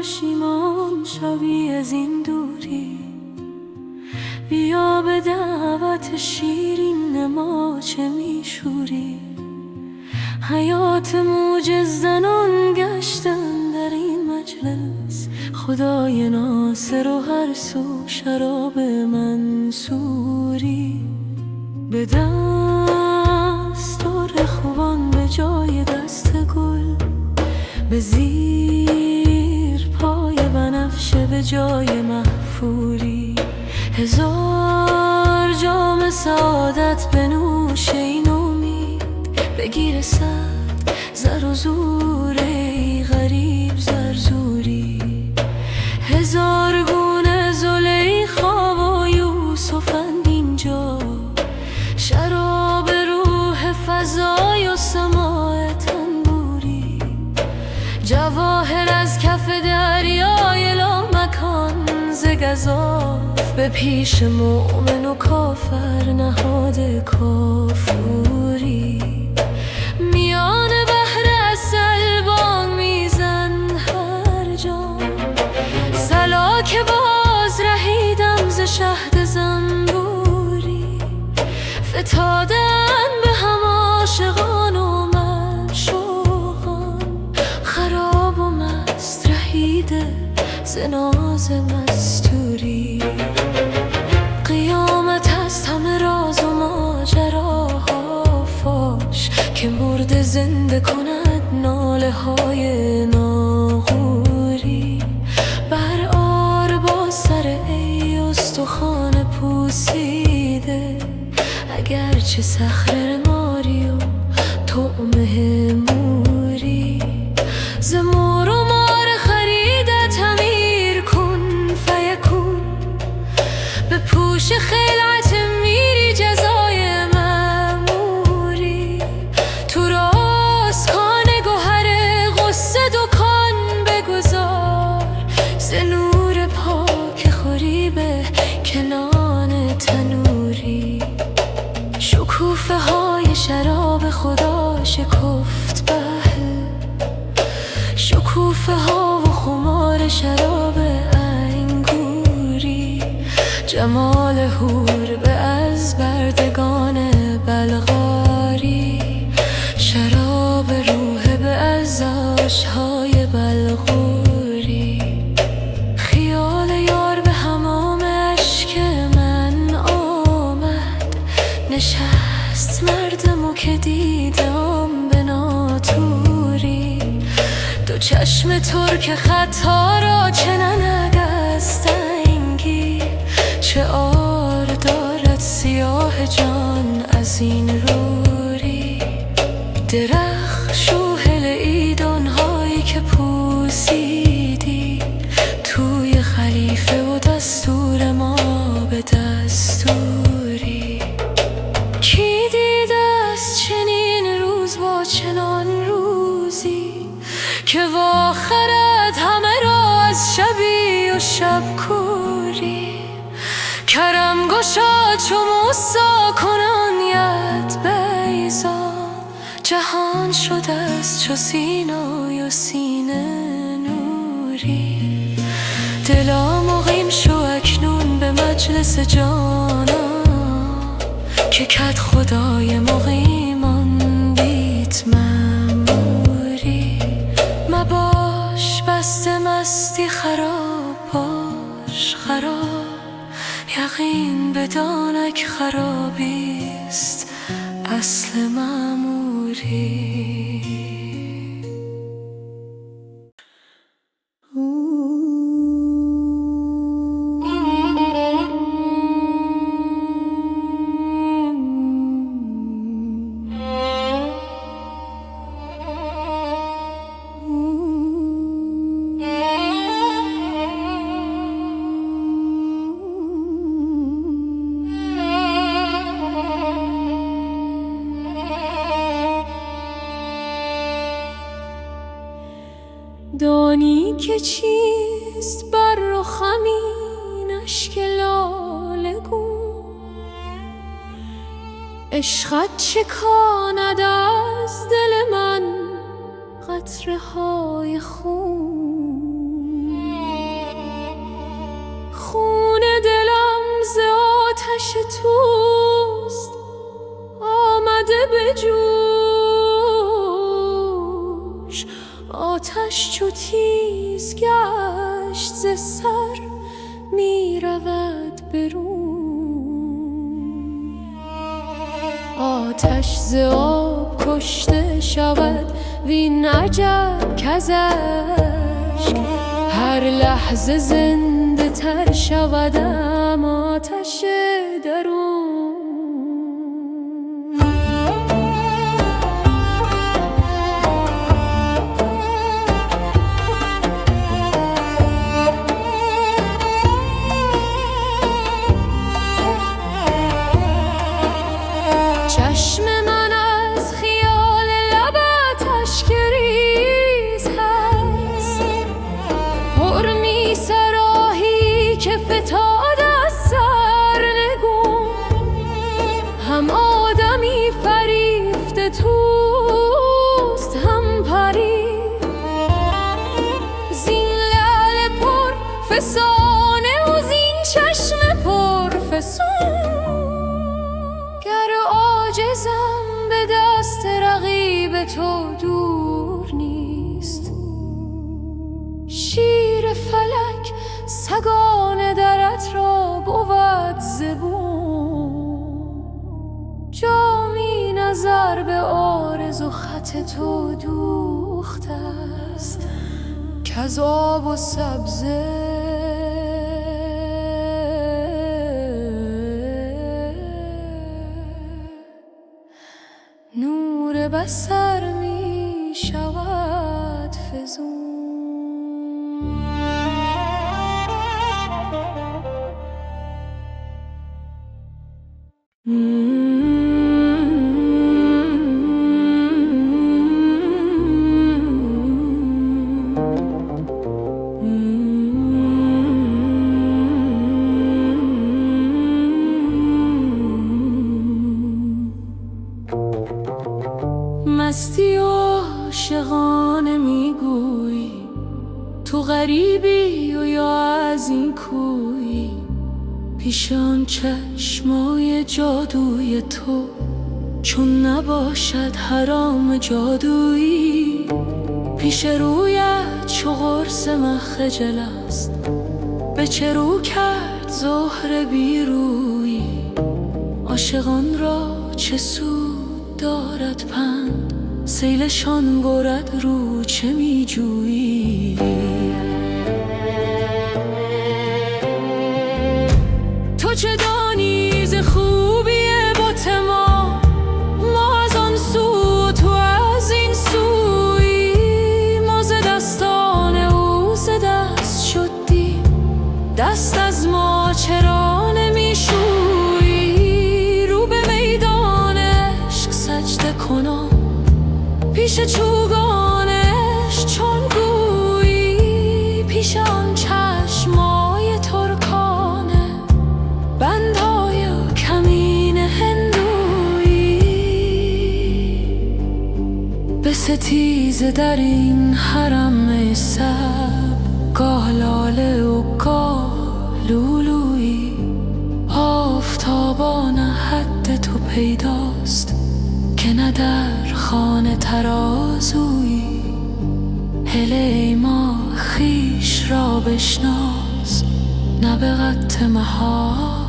پشیمان شوی از این دوری. بیا به دعوت شیرین ما چه میشوری. حیات موج زنان گشتن در این مجلس، خدای ناصر و هر سو شراب منصوری. به دستار خوبان به جای دست گل، به زیر پای بنفشه به جای محفوری. هزار جام سعادت بنوش این امید، بگیر صد زر و زور ای غریب زرزوری. هزار گونه زلیخا و یوسفند اینجا، شراب روح فضای و سماع تنبوری. جواهر از کف دریای لامکان ز گزاف، به پیش مؤمن و کافر نهاد کافوری. میان بحر عسل با میزن هر جا، صلا که باز رهیدم ز شهد زنبوری. فتادن به هم عاشقان و معشوقان، خراب و مست رهیده ز ناز مستوری. قیامت هست همه راز و ماجراها فاش، که مرده زنده کند ناله های ناغوری. بر آر با سر ای استخوان پوسیده، اگرچه صخره ماری و طعمه موری. ز مور و مار خریدت امیر کن فیکون، به پوش خلعت میری جزای مأموری. تو راست کان گوهر غصه دکان بگذار، ز نور پاک خوری به کنان تنوری. شکوفه های شراب خدا شکفت بهل، شکوفه ها و خمار شراب انگوری. جمال حور به از بردگان بلغاری، شراب روح به از آشهای بلغوری. خیال یار به حمام اشک من آمد، نشست مردمو که دیدم به ناتوری. دو چشم ترک خطا را چه ننگ از تنگی، چه عار دارد سیاه جان از این روری. درخت شوهل ایدانهایی که پوسیدی، توی خلیفه و دستور ما به دستوری. کی دیده است چنین روز با چنان روزی، که واخرد همه را از شبی و شب کوری. کرم گشا چو موسی کنان ید بیضا، جهان شده است چو سینای و سینه نوری. دلا مقیم شو اکنون به مجلس جانان، که کد خدای مقیمان بیت مأموری. مباش بسته مستی خراب باش خراب، یقین بدانک خرابیست اصل مأموری. دانی که چیست بر رخم این اشک لاله گون، عشقت چکاند از دل من قطره های خون. آتش توست آمده به جوش. آتش چو تیز گشت ز سر می رود برون. آتش ز آب کشته شود وین عجب کز اشک هر لحظه زنده تر شودم آتش درون. چشم من از خیال لبت اشک‌ریز هست، پر می سراهی که فتاد از سرنگون. هم آدمی فریفته توست هم پری، زین لعل پر فسانه و زین چشم پر فسون. عاجزم به دست رقیب تو دور نیست، شیر فلک سگان درت را بود زبون. جامی نظر به عارض و خط تو دوخته است کز آب و سبزه نور بصر می شود فزون. مستی عاشقانه میگویی تو غریبی و یا از این کویی. پیش آن چشمای جادوی تو چون نباشد حرام جادویی. پیش رویت چو قرص مه خجل است، به چه رو کرد زهره بی رویی. عاشقان را چه سود دارد پند، سیلشان برد رو چه می جویی. تو چه دانی ز خوبی بت ما از آن سو تو از این سویی. ما ز دستان او ز دست شدیم، دست از ما چرا نمی شویی. رو به میدان عشق سجده کنم پیش چوگانش چون گویی. پیش آن چشمای ترکانه بندای کمین هندویی. به ستیزه در این حرم سب گاه لاله و گاه لولویی. آفتابان حد تو پیداست که نه در خانه ترازویی. هله ای ما خویش را بشناس نه به قط محال